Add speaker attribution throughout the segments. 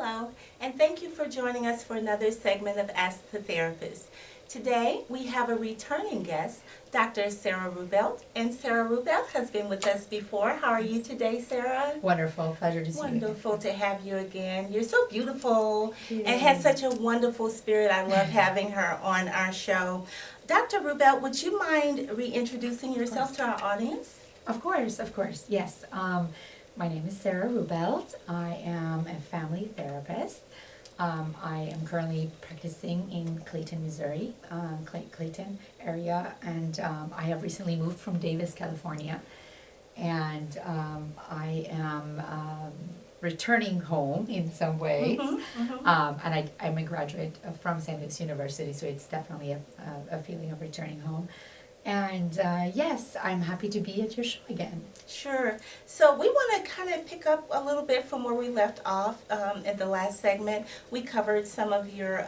Speaker 1: Hello, and thank you for joining us for another segment of Ask the Therapist. Today, we have a returning guest, Dr. Sara Ruebelt, and Sara Ruebelt has been with us before. How are you today, Sara?
Speaker 2: Wonderful. Pleasure to see you.
Speaker 1: Wonderful to have you again. You're so beautiful and has such a wonderful spirit. I love having her on our show. Dr. Ruebelt, would you mind reintroducing yourself to our audience?
Speaker 2: Of course. Yes. My name is Sara Ruebelt. I am a family therapist. I am currently practicing in Clayton, Missouri, Clayton area, and I have recently moved from Davis, California, and I am returning home in some ways. And I'm a graduate from St. Louis University, so it's definitely a feeling of returning home. And yes, I'm happy to be at your show again.
Speaker 1: Sure. So we want to kind of pick up a little bit from where we left off in the last segment. We covered some of your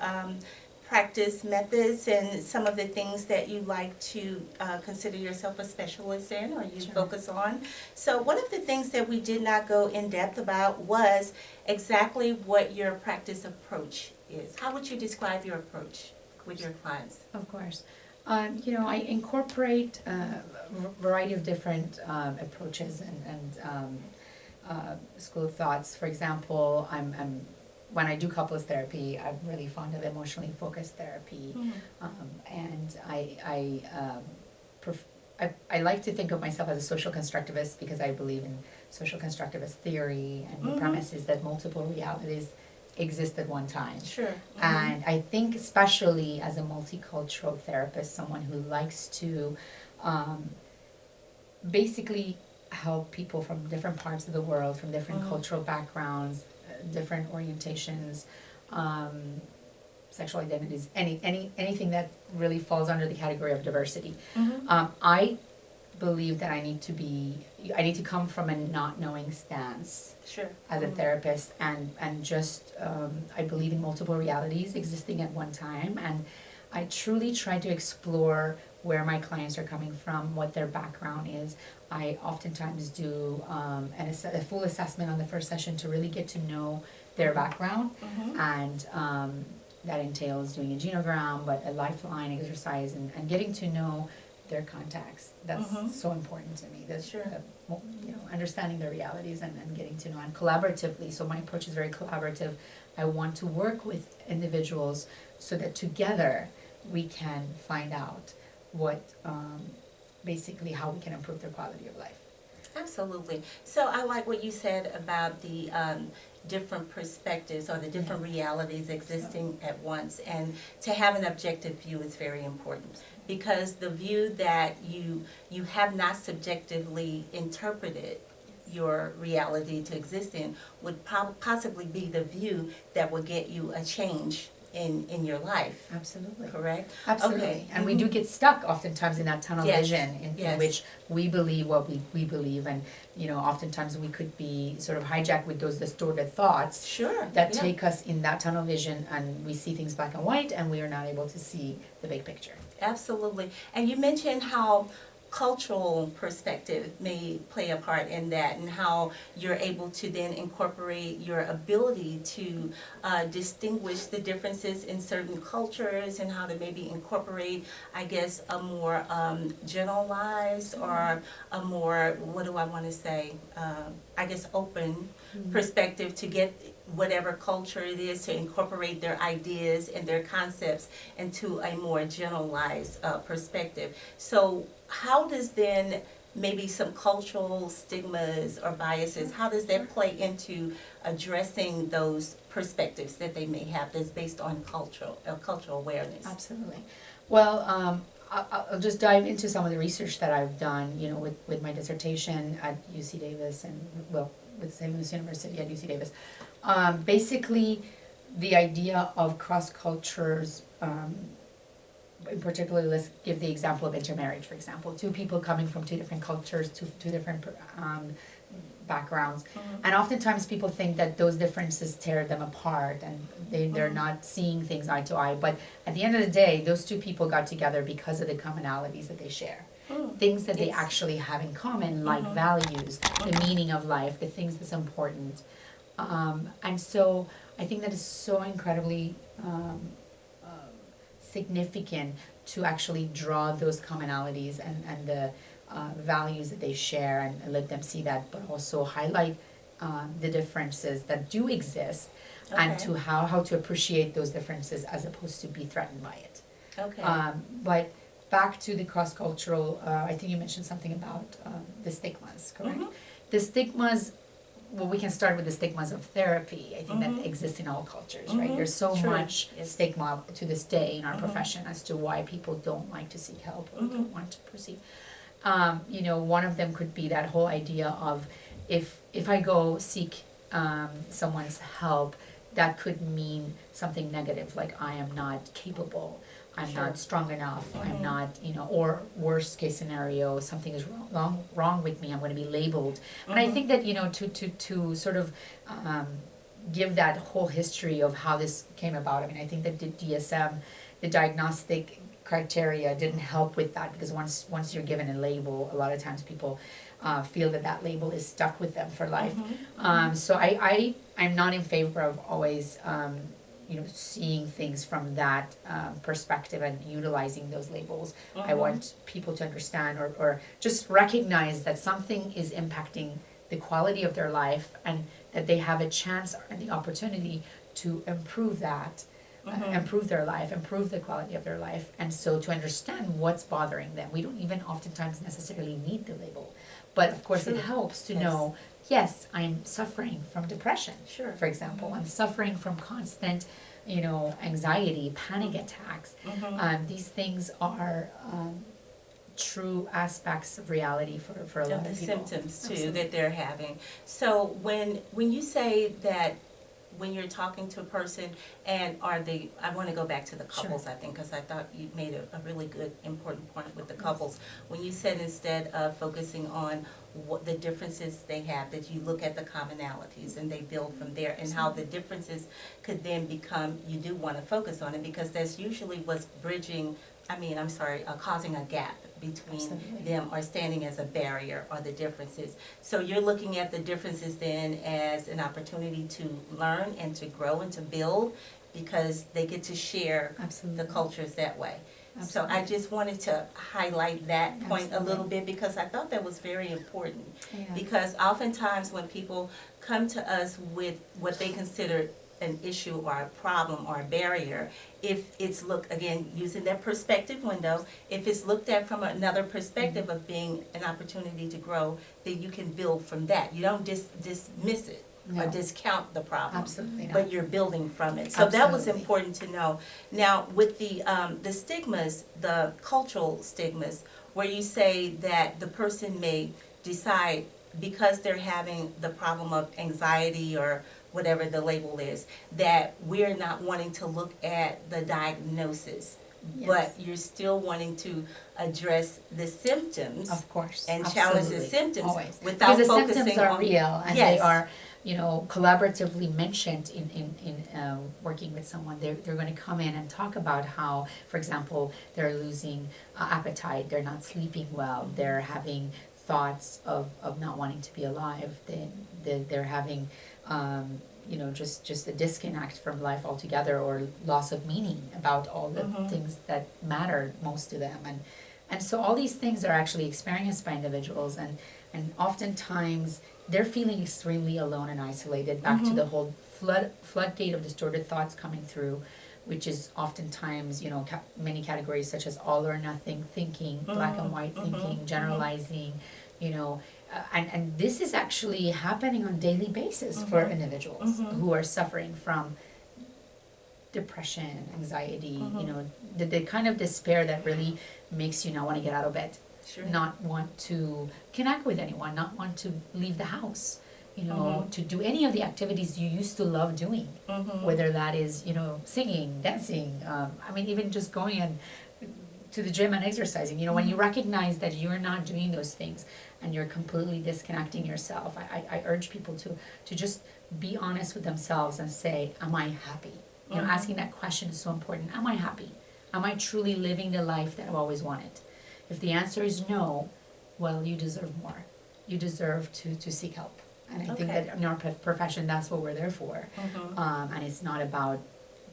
Speaker 1: practice methods and some of the things that you like to consider yourself a specialist in or you focus on. So one of the things that we did not go in depth about was exactly what your practice approach is. How would you describe your approach with your clients?
Speaker 2: Of course. I incorporate a variety of different approaches and school of thoughts. For example, when I do couples therapy, I'm really fond of emotionally focused therapy, and I like to think of myself as a social constructivist because I believe in social constructivist theory, and the premise is that multiple realities exist at one time.
Speaker 1: Sure.
Speaker 2: And I think especially as a multicultural therapist, someone who likes to basically help people from different parts of the world, from different cultural backgrounds, different orientations, sexual identities, anything that really falls under the category of diversity. I believe that I need to come from a not knowing stance as a therapist, and just I believe in multiple realities existing at one time, and I truly try to explore where my clients are coming from, what their background is. I oftentimes do a full assessment on the first session to really get to know their background, and that entails doing a genogram, but a lifeline exercise, and getting to know their context. That's so important to me. That's understanding their realities and getting to know, and collaboratively. So my approach is very collaborative. I want to work with individuals so that together we can find out what basically how we can improve their quality of life.
Speaker 1: Absolutely. So I like what you said about the different perspectives or the different realities existing at once, and to have an objective view is very important, because the view that you have not subjectively interpreted your reality to exist in would possibly be the view that will get you a change in your life.
Speaker 2: Absolutely.
Speaker 1: Correct?
Speaker 2: Absolutely.
Speaker 1: Okay.
Speaker 2: And we do get stuck oftentimes in that tunnel vision in which we believe what we believe, and oftentimes we could be sort of hijacked with those distorted thoughts that take us in that tunnel vision, and we see things black and white, and we are not able to see the big picture.
Speaker 1: Absolutely. And you mentioned how cultural perspective may play a part in that, and how you're able to then incorporate your ability to distinguish the differences in certain cultures, and how to maybe incorporate, I guess, a more generalized or a more, what do I want to say, I guess open perspective to get whatever culture it is to incorporate their ideas and their concepts into a more generalized perspective. So how does then maybe some cultural stigmas or biases, how does that play into addressing those perspectives that they may have that's based on cultural awareness?
Speaker 2: Absolutely. Well, I'll just dive into some of the research that I've done, with my dissertation at UC Davis, and with St. Louis University at UC Davis. Basically, the idea of cross cultures, in particular, let's give the example of intermarriage, for example. Two people coming from two different cultures, two different backgrounds. And oftentimes people think that those differences tear them apart, and they're not seeing things eye to eye. But at the end of the day, those two people got together because of the commonalities that they share. Things that they actually have in common, like values, the meaning of life, the things that's important. And so I think that is so incredibly significant to actually draw those commonalities and the values that they share, and let them see that, but also highlight the differences that do exist, and to how to appreciate those differences as opposed to be threatened by it.
Speaker 1: Okay.
Speaker 2: But back to the cross-cultural, I think you mentioned something about the stigmas, correct? The stigmas, well, we can start with the stigmas of therapy. I think that exists in all cultures, right? There's so much stigma to this day in our profession as to why people don't like to seek help or don't want to proceed. You know, one of them could be that whole idea of if I go seek someone's help, that could mean something negative, like I am not capable, I'm not strong enough, I'm not, you know, or worst case scenario, something is wrong with me, I'm going to be labeled. And I think that, you know, to sort of give that whole history of how this came about. I mean, I think that the DSM, the diagnostic criteria, didn't help with that, because once you're given a label, a lot of times people feel that label is stuck with them for life. So I'm not in favor of always you know, seeing things from that perspective and utilizing those labels. I want people to understand or just recognize that something is impacting the quality of their life, and that they have a chance and the opportunity to improve that, improve their life, improve the quality of their life. And so to understand what's bothering them, we don't even oftentimes necessarily need the label. But of course it helps to know, yes, I'm suffering from depression, for example. I'm suffering from constant, you know, anxiety, panic attacks. These things are true aspects of reality for a lot of people.
Speaker 1: The symptoms too that they're having. So when you say that, when you're talking to a person, and I want to go back to the couples, I think, because I thought you made a really good, important point with the couples. When you said, instead of focusing on what the differences they have, that you look at the commonalities and they build from there, and how the differences could then become, you do want to focus on it, because that's usually what's causing a gap between them, or standing as a barrier, or the differences. So you're looking at the differences then as an opportunity to learn and to grow and to build, because they get to share the cultures that way. So I just wanted to highlight that point a little bit, because I thought that was very important. Because oftentimes when people come to us with what they consider an issue or a problem or a barrier, if it's again, using that perspective window, if it's looked at from another perspective of being an opportunity to grow, then you can build from that. You don't dismiss it or discount the problem, but you're building from it. So that was important to know. Now, with the stigmas, the cultural stigmas, where you say that the person may decide, because they're having the problem of anxiety or whatever the label is, that we're not wanting to look at the diagnosis, but you're still wanting to address the symptoms,
Speaker 2: of course,
Speaker 1: and challenge the symptoms,
Speaker 2: because
Speaker 1: without
Speaker 2: the
Speaker 1: focusing
Speaker 2: symptoms are
Speaker 1: on
Speaker 2: real, and they are, you know, collaboratively mentioned in working with someone. They're going to come in and talk about how, for example, they're losing appetite, they're not sleeping well, they're having thoughts of not wanting to be alive, they're having you know, just a disconnect from life altogether, or loss of meaning about all the things that matter most to them. And so all these things are actually experienced by individuals, and oftentimes they're feeling extremely alone and isolated, back to the whole floodgate of distorted thoughts coming through, which is oftentimes, you know, many categories such as all or nothing thinking, black and white thinking, generalizing, you know, and this is actually happening on a daily basis for individuals who are suffering from depression, anxiety, you know, the kind of despair that really makes you not want to get out of bed, not want to connect with anyone, not want to leave the house, you know, to do any of the activities you used to love doing, whether that is, you know, singing, dancing, I mean, even just going and to the gym and exercising. You know, when you recognize that you're not doing those things and you're completely disconnecting yourself, I urge people to just be honest with themselves and say, am I happy? You know, asking that question is so important. Am I happy? Am I truly living the life that I've always wanted? If the answer is no, well, you deserve more. You deserve to seek help. And I think that in our profession, that's what we're there for. And it's not about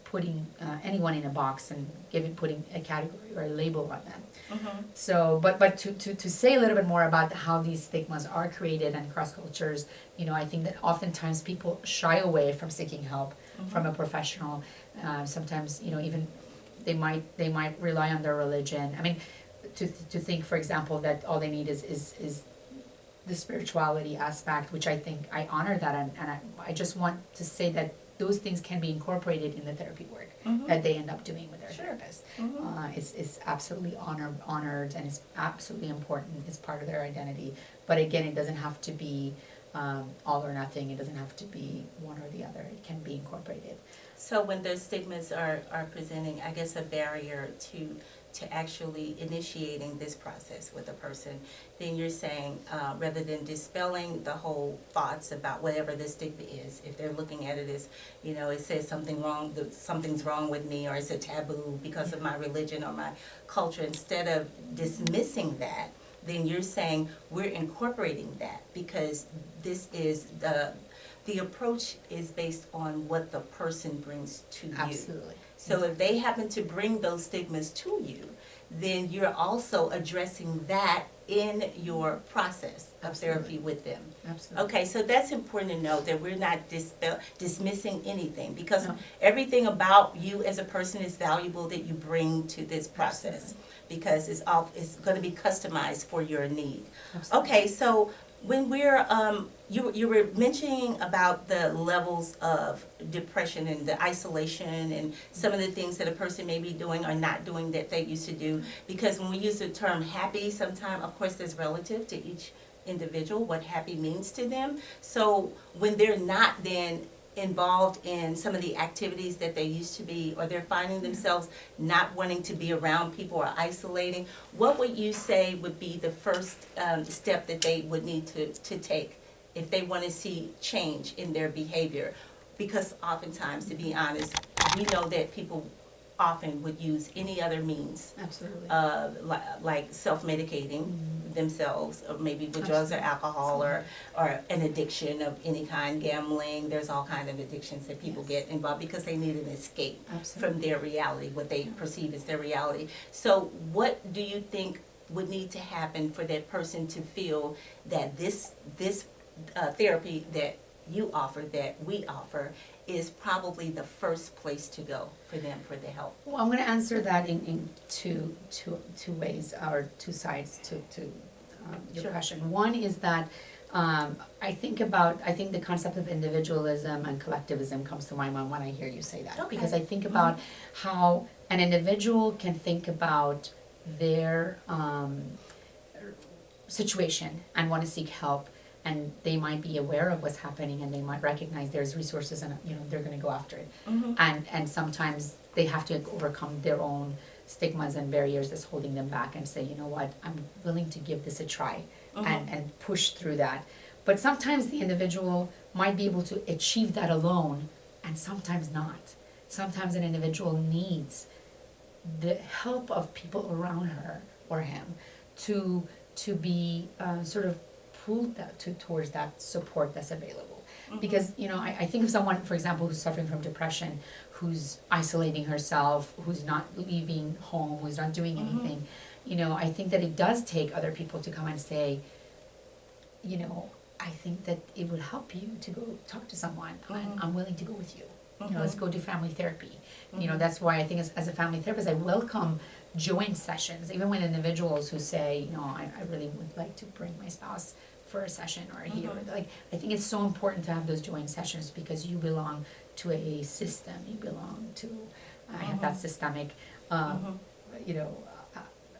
Speaker 2: putting anyone in a box and putting a category or a label on them. So, but to say a little bit more about how these stigmas are created and cross cultures, I think that oftentimes people shy away from seeking help from a professional. Sometimes, even they might rely on their religion. I mean, to think, for example, that all they need is the spirituality aspect, which I think I honor that, and I just want to say that those things can be incorporated in the therapy work that they end up doing with their therapist. It's absolutely honored, and it's absolutely important. It's part of their identity. But again, it doesn't have to be all or nothing. It doesn't have to be one or the other. It can be incorporated.
Speaker 1: So when those stigmas are presenting, I guess, a barrier to actually initiating this process with a person, then you're saying rather than dispelling the whole thoughts about whatever the stigma is, if they're looking at it as, it says something's wrong with me, or it's a taboo because of my religion or my culture, instead of dismissing that, then you're saying we're incorporating that, because this is the approach is based on what the person brings to you.
Speaker 2: Absolutely.
Speaker 1: So if they happen to bring those stigmas to you, then you're also addressing that in your process of therapy with them.
Speaker 2: Absolutely.
Speaker 1: Okay, so that's important to know, that we're not dismissing anything, because everything about you as a person is valuable that you bring to this process, because it's going to be customized for your need. Absolutely. Okay, so when we're you were mentioning about the levels of depression and the isolation and some of the things that a person may be doing or not doing that they used to do, because when we use the term happy, sometimes, of course, there's relative to each individual what happy means to them. So when they're not then involved in some of the activities that they used to be, or they're finding themselves not wanting to be around people or isolating, what would you say would be the first step that they would need to take if they want to see change in their behavior? Because oftentimes, to be honest, we know that people often would use any other means,
Speaker 2: absolutely,
Speaker 1: like self-medicating themselves, or maybe with drugs or alcohol, or an addiction of any kind, gambling. There's all kinds of addictions that people get involved because they need an escape from their reality, what they perceive as their reality. So what do you think would need to happen for that person to feel that this therapy that you offer, that we offer, is probably the first place to go for them for the help?
Speaker 2: Well, I'm going to answer that in two ways, or two sides to your question. One is that I think the concept of individualism and collectivism comes to my mind when I hear you say that. Because I think about how an individual can think about their situation and want to seek help, and they might be aware of what's happening, and they might recognize there's resources, and they're going to go after it. And sometimes they have to overcome their own stigmas and barriers that's holding them back, and say, you know what, I'm willing to give this a try, and push through that. But sometimes the individual might be able to achieve that alone, and sometimes not. Sometimes an individual needs the help of people around her or him to be sort of pulled towards that support that's available. Because I think of someone, for example, who's suffering from depression, who's isolating herself, who's not leaving home, who's not doing anything. I think that it does take other people to come and say, I think that it would help you to go talk to someone. I'm willing to go with you. Let's go do family therapy. That's why I think as a family therapist, I welcome joint sessions, even with individuals who say, I really would like to bring my spouse for a session or here. Like, I think it's so important to have those joint sessions, because you belong to a system. You belong to, I have that systemic,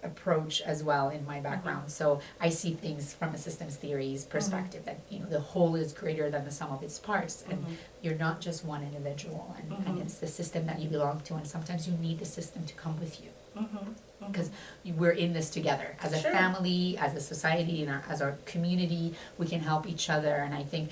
Speaker 2: approach as well in my background. So I see things from a systems theories perspective, that the whole is greater than the sum of its parts, and you're not just one individual, and it's the system that you belong to, and sometimes you need the system to come with you, because we're in this together as a family, as a society, and as our community. We can help each other. And I think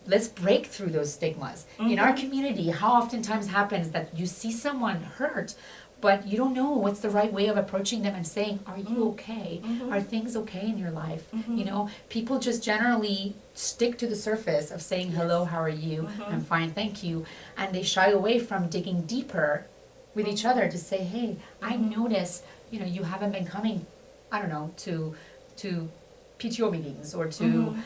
Speaker 2: let's break through those stigmas in our community. How oftentimes happens that you see someone hurt, but you don't know what's the right way of approaching them and saying, are you okay?
Speaker 1: Mm-hmm.
Speaker 2: Are things okay in your life?
Speaker 1: Mm-hmm.
Speaker 2: You know, people just generally stick to the surface of saying, hello, how are you?
Speaker 1: Mm-hmm.
Speaker 2: I'm fine, thank you. And they shy away from digging deeper with each other to say, hey, I notice, you know, you haven't been coming, I don't know, to PTO meetings or to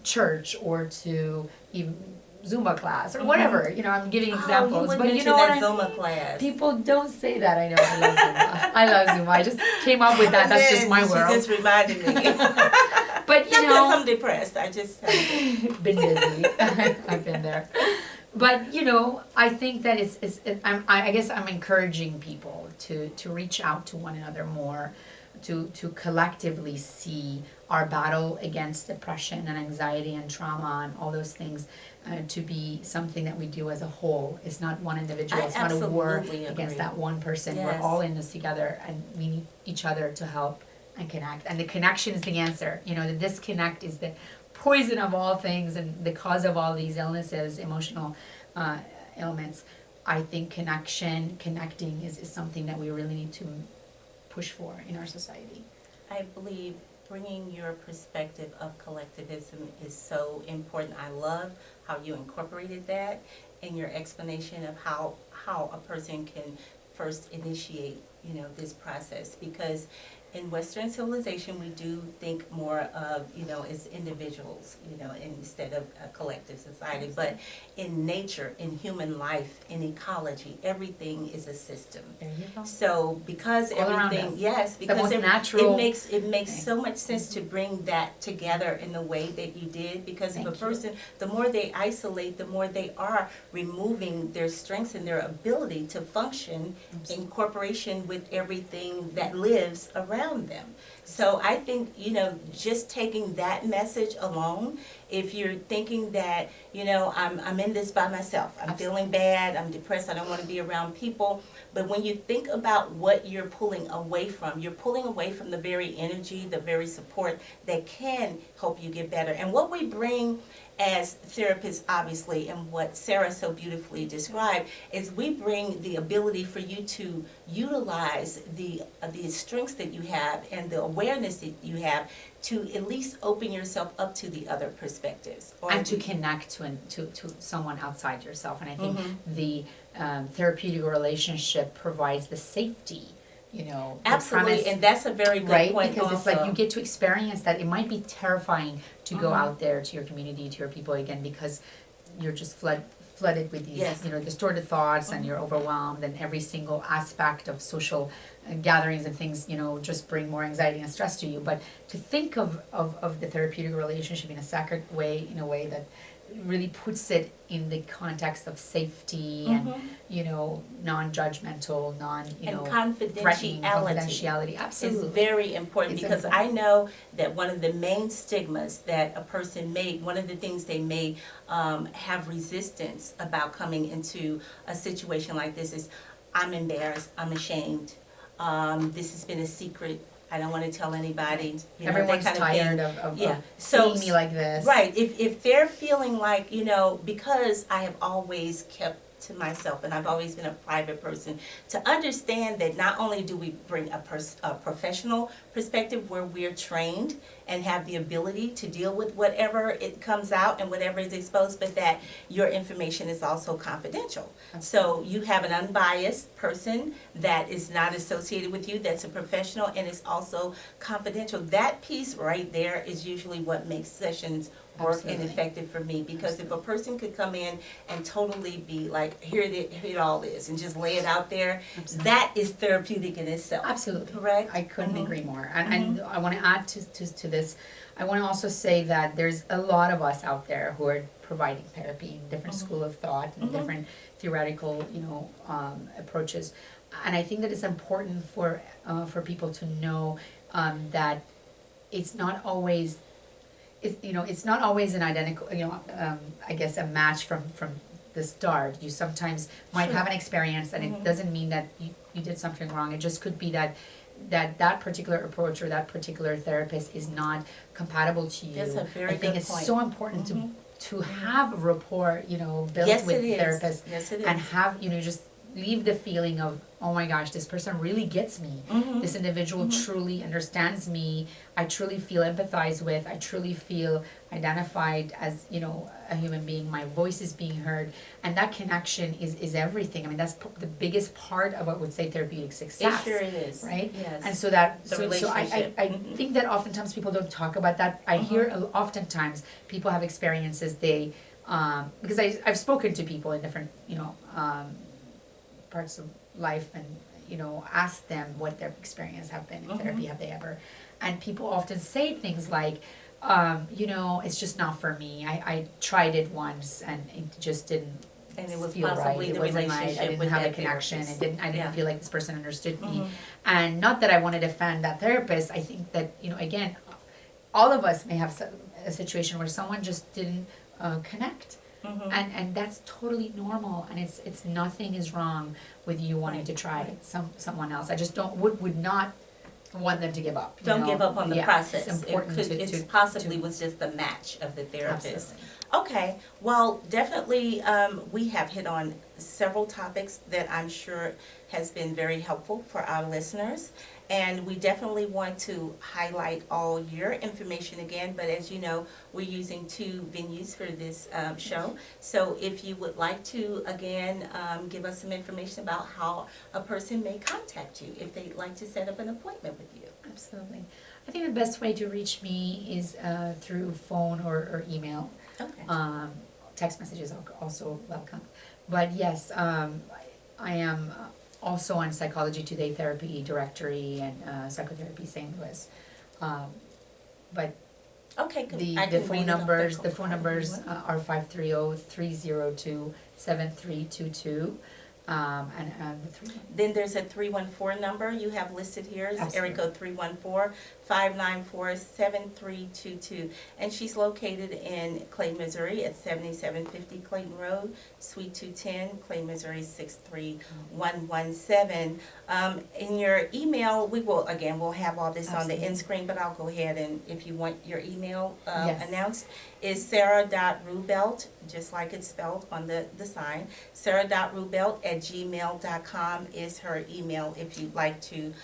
Speaker 2: church or to even Zumba class or whatever, you know, I'm giving examples,
Speaker 1: you
Speaker 2: but you
Speaker 1: mention
Speaker 2: know what
Speaker 1: that
Speaker 2: I
Speaker 1: Zumba class.
Speaker 2: people don't say that. I know, I love Zumba. I love Zumba. I just came up with that. That's just my world.
Speaker 1: She just reminded me.
Speaker 2: But you
Speaker 1: Not
Speaker 2: know,
Speaker 1: that I'm depressed. I just
Speaker 2: been busy. I've been there. But you know, I think that I guess I'm encouraging people to reach out to one another more, to collectively see our battle against depression and anxiety and trauma and all those things to be something that we do as a whole. It's not one individual. It's not a war against that one person.
Speaker 1: Yes.
Speaker 2: We're all in this together, and we need each other to help and connect. And the connection is the answer. You know, the disconnect is the poison of all things and the cause of all these illnesses, emotional ailments. I think connecting is something that we really need to push for in our society.
Speaker 1: I believe bringing your perspective of collectivism is so important. I love how you incorporated that in your explanation of how a person can first initiate, you know, this process, because in Western civilization we do think more of, you know, as individuals, you know, instead of a collective society. But in nature, in human life, in ecology, everything is a system.
Speaker 2: There you go.
Speaker 1: So because
Speaker 2: All around
Speaker 1: everything,
Speaker 2: us.
Speaker 1: yes,
Speaker 2: It's the most
Speaker 1: because
Speaker 2: natural
Speaker 1: it makes
Speaker 2: thing.
Speaker 1: so much sense to bring that together in the way that you did. Because if
Speaker 2: Thank
Speaker 1: a person, the more they isolate, the more they are removing their strengths and their ability to function in cooperation with everything that lives around them. So I think, you know, just taking that message alone, if you're thinking that, you know, I'm in this by myself, I'm feeling bad, I'm depressed, I don't want to be around people, but when you think about what you're pulling away from, you're pulling away from the very energy, the very support that can help you get better. And what we bring as therapists, obviously, and what Sara so beautifully described, is we bring the ability for you to utilize the strengths that you have and the awareness that you have to at least open yourself up to the other perspectives.
Speaker 2: And to connect to someone outside yourself. And I think the therapeutic relationship provides the safety, you know.
Speaker 1: Absolutely, and that's a very good
Speaker 2: right?
Speaker 1: point
Speaker 2: Because
Speaker 1: also.
Speaker 2: it's like you get to experience that. It might be terrifying to go out there to your community, to your people again, because you're just flooded with these, you know, distorted thoughts, and you're overwhelmed, and every single aspect of social gatherings and things, you know, just bring more anxiety and stress to you. But to think of the therapeutic relationship in a sacred way, in a way that really puts it in the context of safety and, you know, non-judgmental, threatening, confidentiality. Absolutely.
Speaker 1: Is very important, because I know that one of the main stigmas that a person may, one of the things they may have resistance about coming into a situation like this is, I'm embarrassed, I'm ashamed, this has been a secret, I don't want to tell anybody. You know,
Speaker 2: everyone's
Speaker 1: that kind
Speaker 2: tired
Speaker 1: of
Speaker 2: of seeing me like this.
Speaker 1: Right. If they're feeling like, you know, because I have always kept to myself and I've always been a private person, to understand that not only do we bring a professional perspective where we're trained and have the ability to deal with whatever it comes out and whatever is exposed, but that your information is also confidential. So you have an unbiased person that is not associated with you, that's a professional, and is also confidential. That piece right there is usually what makes sessions work and effective for me, because if a person could come in and totally be like, here it all is, and just lay it out there, that is therapeutic in itself.
Speaker 2: Absolutely.
Speaker 1: Correct?
Speaker 2: I couldn't agree more. And I want to add to this, I want to also say that there's a lot of us out there who are providing therapy in different school of thought and different theoretical, you know, approaches. And I think that it's important for people to know that it's not always it's not always an identical, I guess a match from the start. You sometimes might have an experience, and it doesn't mean that you did something wrong. It just could be that particular approach or that particular therapist is not compatible to you.
Speaker 1: That's a very
Speaker 2: I think
Speaker 1: good
Speaker 2: it's
Speaker 1: point.
Speaker 2: so important to have a rapport, built with therapists,
Speaker 1: Yes, it is.
Speaker 2: and have just leave the feeling of, oh my gosh, this person really gets me. This individual truly understands me. I truly feel empathized with. I truly feel identified as, you know, a human being. My voice is being heard. And that connection is everything. I mean, that's the biggest part of what would say therapeutic success.
Speaker 1: It sure is.
Speaker 2: Right?
Speaker 1: Yes.
Speaker 2: And so that,
Speaker 1: The
Speaker 2: so I think that oftentimes people don't talk about that. I hear oftentimes people have experiences they, because I've spoken to people in different, you know, parts of life and, you know, asked them what their experience have been in therapy, have they ever, and people often say things like, you know, it's just not for me. I tried it once and it just didn't
Speaker 1: and it was
Speaker 2: feel right.
Speaker 1: possibly
Speaker 2: It
Speaker 1: the
Speaker 2: wasn't
Speaker 1: relationship
Speaker 2: right. I didn't
Speaker 1: with
Speaker 2: have a
Speaker 1: that
Speaker 2: connection.
Speaker 1: therapist.
Speaker 2: I didn't feel like this person understood me.
Speaker 1: Mm-hmm.
Speaker 2: And not that I want to defend that therapist. I think that, you know, again, all of us may have a situation where someone just didn't connect. And that's totally normal, and it's nothing is wrong with you wanting to try someone else. I just would not want them to give up.
Speaker 1: Don't give up on the process.
Speaker 2: It's important
Speaker 1: It possibly was just the match of the therapist.
Speaker 2: Absolutely.
Speaker 1: Okay, well, definitely we have hit on several topics that I'm sure has been very helpful for our listeners. And we definitely want to highlight all your information again, but as you know, we're using 2 venues for this show. So if you would like to, again, give us some information about how a person may contact you if they'd like to set up an appointment with you.
Speaker 2: Absolutely. I think the best way to reach me is through phone or email.
Speaker 1: Okay.
Speaker 2: Text messages are also welcome. But yes, I am also on Psychology Today Therapy Directory and Psychotherapy St. Louis. But
Speaker 1: Okay, good.
Speaker 2: the phone numbers are 530-302-7322. And the 3.
Speaker 1: Then there's a 314 number you have listed here. It's area code 314-594-7322. And she's located in Clay, Missouri at 7750 Clayton Road, Suite 210, Clay, Missouri 63117. In your email, we'll have all this on the end screen, but I'll go ahead and if you want your email announced, is Sara.Ruebelt, just like it's spelled on the sign. Sara.Ruebelt@gmail.com is her email if you'd like to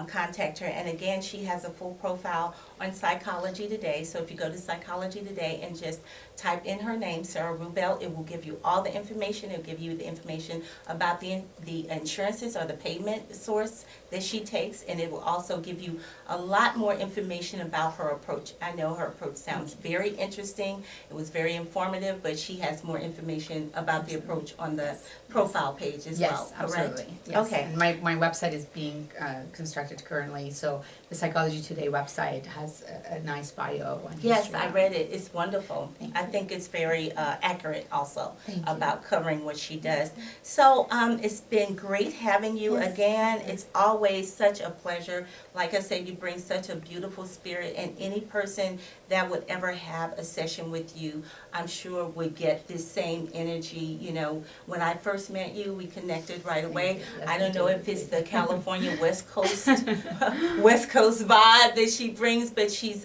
Speaker 1: contact her. And again, she has a full profile on Psychology Today. So if you go to Psychology Today and just type in her name, Sara Ruebelt, it will give you all the information. It will give you the information about the insurances or the payment source that she takes, and it will also give you a lot more information about her approach. I know her approach sounds very interesting. It was very informative, but she has more information about the approach on the profile page as well, correct?
Speaker 2: Absolutely. Yes.
Speaker 1: Okay.
Speaker 2: And my website is being constructed currently, so the Psychology Today website has a nice bio.
Speaker 1: Yes, I read it. It's wonderful. I think it's very accurate also about covering what she does. So it's been great having you again. It's always such a pleasure. Like I said, you bring such a beautiful spirit, and any person that would ever have a session with you, I'm sure would get this same energy. You know, when I first met you, we connected right away. I don't know if it's the California West Coast vibe that she brings, but she's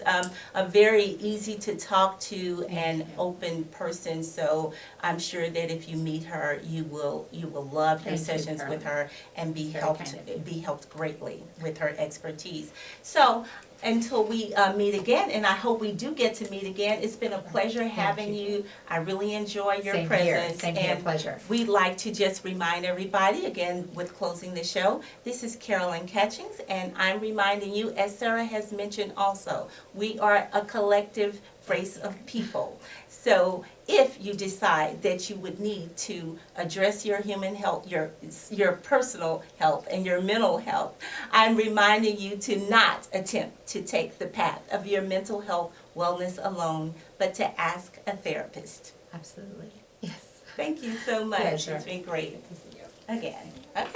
Speaker 1: a very easy to talk to and open person. So I'm sure that if you meet her, you will love your sessions with her and be helped greatly with her expertise. So until we meet again, and I hope we do get to meet again. It's been a pleasure having you. I really enjoy your presence.
Speaker 2: Same here, pleasure.
Speaker 1: We'd like to just remind everybody, again, with closing the show, this is Carolyn Catchings, and I'm reminding you, as Sara has mentioned also, we are a collective race of people. So if you decide that you would need to address your human health, your personal health and your mental health, I'm reminding you to not attempt to take the path of your mental health wellness alone, but to ask a therapist.
Speaker 2: Absolutely. Yes.
Speaker 1: Thank you so much.
Speaker 2: Pleasure.
Speaker 1: It's been great.
Speaker 2: Good to see you.
Speaker 1: Again. Okay.